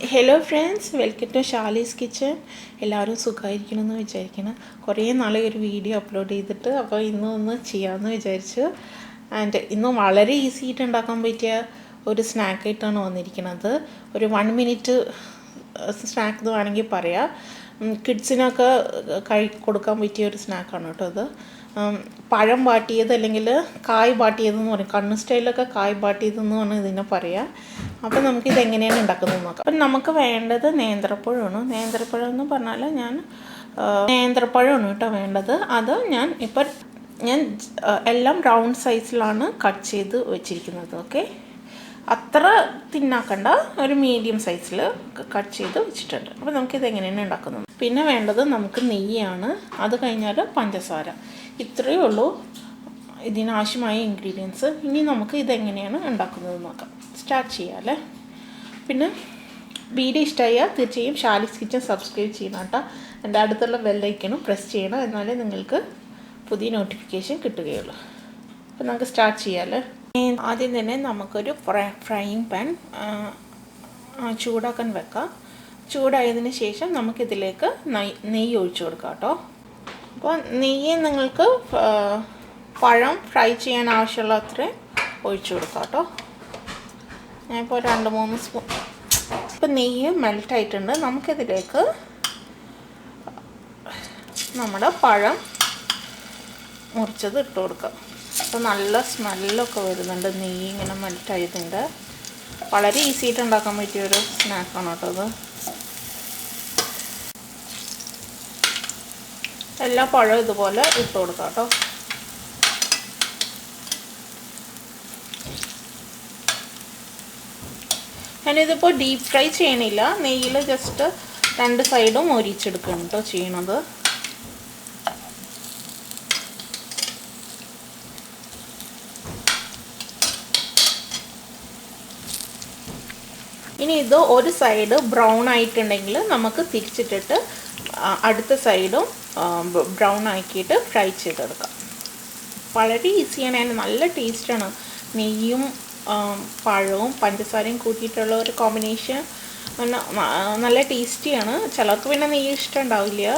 Hello friends, welcome to Charlie's Kitchen. എല്ലാവരും സുഖമായിരിക്കണമെന്ന് വിചാരിക്കണം. കുറേ നാളെ ഒരു വീഡിയോ അപ്ലോഡ് ചെയ്തിട്ട് അപ്പോൾ ഇന്ന് ചെയ്യാമെന്ന് വിചാരിച്ചു. ആൻഡ് ഇന്ന് വളരെ ഈസി ആയിട്ട് ഉണ്ടാക്കാൻ പറ്റിയ ഒരു സ്നാക്ക് ആയിട്ടാണ് വന്നിരിക്കുന്നത്. ഒരു 1 മിനിറ്റ് സ്നാക്ക് എന്ന് വേണമെങ്കിൽ പറയാം. കിഡ്സിനൊക്കെ കൊടുക്കാൻ പറ്റിയ ഒരു സ്നാക്കാണ് കേട്ടോ അത്. പഴം വാട്ടിയത് അല്ലെങ്കിൽ കായ് വാട്ടിയതെന്ന് പറയും. കണ്ണൂർ സ്റ്റൈലിലൊക്കെ കായ് വാട്ടിയതെന്ന് പറഞ്ഞാൽ ഇതിനെ പറയാം. അപ്പോൾ നമുക്കിത് എങ്ങനെയാണ് ഉണ്ടാക്കുന്നത് നോക്കാം. അപ്പം നമുക്ക് വേണ്ടത് നേന്ത്രപ്പഴമാണ്. നേന്ത്രപ്പഴം എന്ന് പറഞ്ഞാൽ നേന്ത്രപ്പഴമാണ് കേട്ടോ വേണ്ടത്. അത് ഞാൻ എല്ലാം റൗണ്ട് സൈസിലാണ് കട്ട് ചെയ്ത് വെച്ചിരിക്കുന്നത്. ഓക്കെ, അത്ര തിന്നാക്കണ്ട, ഒരു മീഡിയം സൈസിൽ കട്ട് ചെയ്ത് വെച്ചിട്ടുണ്ട്. അപ്പോൾ നമുക്കിത് എങ്ങനെയാണ് ഉണ്ടാക്കുന്നത്. പിന്നെ വേണ്ടത് നമുക്ക് നെയ്യാണ്, അത് കഴിഞ്ഞാൽ പഞ്ചസാര. ഇത്രയേ ഉള്ളൂ ഇതിനാവശ്യമായ ഇൻഗ്രീഡിയൻസ്. ഇനി നമുക്ക് ഇതെങ്ങനെയാണ് ഉണ്ടാക്കുന്നത് നോക്കാം. സ്റ്റാർട്ട് ചെയ്യാം അല്ലേ. പിന്നെ വീഡിയോ ഇഷ്ടമായാൽ തീർച്ചയായും ഷാലീസ് കിച്ചൻ സബ്സ്ക്രൈബ് ചെയ്യണം കേട്ടോ. എൻ്റെ അടുത്തുള്ള ബെല്ലൈക്കണും പ്രസ് ചെയ്യണം, എന്നാലേ നിങ്ങൾക്ക് പുതിയ നോട്ടിഫിക്കേഷൻ കിട്ടുകയുള്ളൂ. അപ്പോൾ നമുക്ക് സ്റ്റാർട്ട് ചെയ്യാമല്ലേ. ആദ്യം തന്നെ നമുക്കൊരു ഫ്രൈയിങ് പാൻ ചൂടാക്കാൻ വെക്കാം. ചൂടായതിന് ശേഷം നമുക്കിതിലേക്ക് നെയ്യ് ഒഴിച്ചു കൊടുക്കാം കേട്ടോ. അപ്പോൾ നെയ്യ് നിങ്ങൾക്ക് പഴം ഫ്രൈ ചെയ്യാൻ ആവശ്യമുള്ള അത്രയും ഒഴിച്ചു കൊടുക്കാം കേട്ടോ. ഞാനിപ്പോൾ 2-3 സ്പൂൺ. ഇപ്പോൾ നെയ്യ് മെൽറ്റായിട്ടുണ്ട്. നമുക്കിതിലേക്ക് നമ്മുടെ പഴം മുറിച്ചത് ഇട്ട് കൊടുക്കാം. അപ്പോൾ നല്ല സ്മെല്ലൊക്കെ വരുന്നുണ്ട്, നെയ്യ് ഇങ്ങനെ മെൽറ്റായതിൻ്റെ. വളരെ ഈസി ആയിട്ട് ഉണ്ടാക്കാൻ പറ്റിയൊരു സ്നാക്കാണ് കേട്ടോ അത്. എല്ലാ പഴവും ഇതുപോലെ ഇട്ട് കൊടുക്കാം കേട്ടോ. ഞാനിതിപ്പോൾ ഡീപ്പ് ഫ്രൈ ചെയ്യണില്ല, നെയ്യിൽ ജസ്റ്റ് 2 സൈഡും മൊരിച്ചെടുക്കണം കേട്ടോ ചെയ്യണത്. ഇനി ഇത് ഒരു സൈഡ് ബ്രൗൺ ആയിട്ടുണ്ടെങ്കിൽ നമുക്ക് തിരിച്ചിട്ടിട്ട് അടുത്ത സൈഡും ബ്രൗൺ ആക്കിയിട്ട് ഫ്രൈ ചെയ്തെടുക്കാം. വളരെ ഈസിയാണ്, നല്ല ടേസ്റ്റാണ്. നെയ്യും പഴവും പഞ്ചസാരയും കൂട്ടിയിട്ടുള്ള ഒരു കോമ്പിനേഷൻ നല്ല ടേസ്റ്റിയാണ്. ചിലർക്ക് പിന്നെ നെയ്യ് ഇഷ്ടം ഉണ്ടാവില്ല.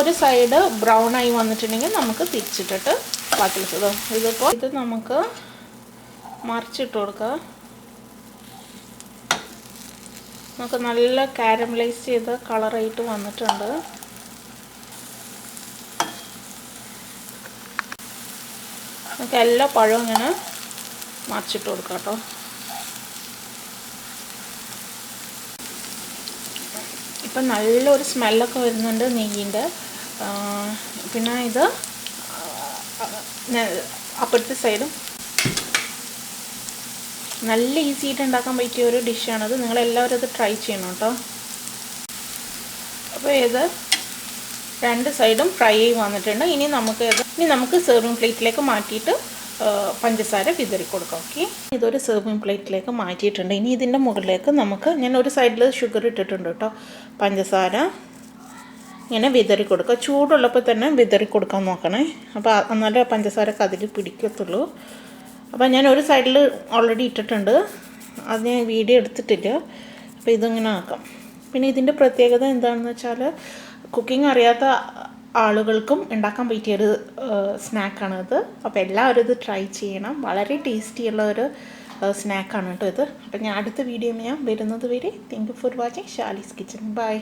ഒരു സൈഡ് ബ്രൗൺ ആയി വന്നിട്ടുണ്ടെങ്കിൽ നമുക്ക് തിരിച്ചിട്ടിട്ട് ബാക്കിയുള്ളത് ഇതിപ്പോൾ ഇത് നമുക്ക് മറിച്ചിട്ട് കൊടുക്കുക. നമുക്ക് നല്ല കാരമലൈസ് ചെയ്ത കളറായിട്ട് വന്നിട്ടുണ്ട്. നമുക്ക് എല്ലാ പഴവും ഇങ്ങനെ മറിച്ചിട്ട് കൊടുക്കാം കേട്ടോ. ഇപ്പം നല്ലൊരു സ്മെല്ലൊക്കെ വരുന്നുണ്ട് നെയ്യിൻ്റെ. പിന്നെ ഇത് അപ്പുറത്തെ സൈഡും നല്ല ഈസി ആയിട്ട് ഉണ്ടാക്കാൻ പറ്റിയ ഒരു ഡിഷാണത്. നിങ്ങളെല്ലാവരും അത് ട്രൈ ചെയ്യണം കേട്ടോ. അപ്പോൾ ഇത് 2 സൈഡും ഫ്രൈ ആയി വന്നിട്ടുണ്ട്. ഇനി നമുക്ക് സെർവിങ് പ്ലേറ്റിലേക്ക് മാറ്റിയിട്ട് പഞ്ചസാര വിതറി കൊടുക്കാം. ഓക്കെ, ഇതൊരു സെർവിങ് പ്ലേറ്റിലേക്ക് മാറ്റിയിട്ടുണ്ട്. ഇനി ഇതിൻ്റെ മുകളിലേക്ക് ഞാൻ ഒരു സൈഡിൽ ഷുഗർ ഇട്ടിട്ടുണ്ട് കേട്ടോ. പഞ്ചസാര ഇങ്ങനെ വിതറി കൊടുക്കുക. ചൂടുള്ളപ്പോൾ തന്നെ വിതറി കൊടുക്കാൻ നോക്കണേ, അപ്പോൾ എന്നാലേ പഞ്ചസാരക്ക് അതിൽ പിടിക്കത്തുള്ളൂ. അപ്പോൾ ഞാൻ ഒരു സൈഡിൽ ഓൾറെഡി ഇട്ടിട്ടുണ്ട്, അത് ഞാൻ വീഡിയോ എടുത്തിട്ടില്ല. അപ്പോൾ ഇതിങ്ങനെ ആക്കാം. പിന്നെ ഇതിൻ്റെ പ്രത്യേകത എന്താണെന്ന് വെച്ചാൽ കുക്കിംഗ് അറിയാത്ത ആളുകൾക്കും ഉണ്ടാക്കാൻ പറ്റിയൊരു സ്നാക്കാണത്. അപ്പോൾ എല്ലാവരും ഇത് ട്രൈ ചെയ്യണം. വളരെ ടേസ്റ്റിയുള്ള ഒരു സ്നാക്കാണ് കേട്ടോ ഇത്. അപ്പോൾ ഞാൻ അടുത്ത വീഡിയോ ഞാൻ വരുന്നത് വരെ thank you for watching Shali's kitchen. By.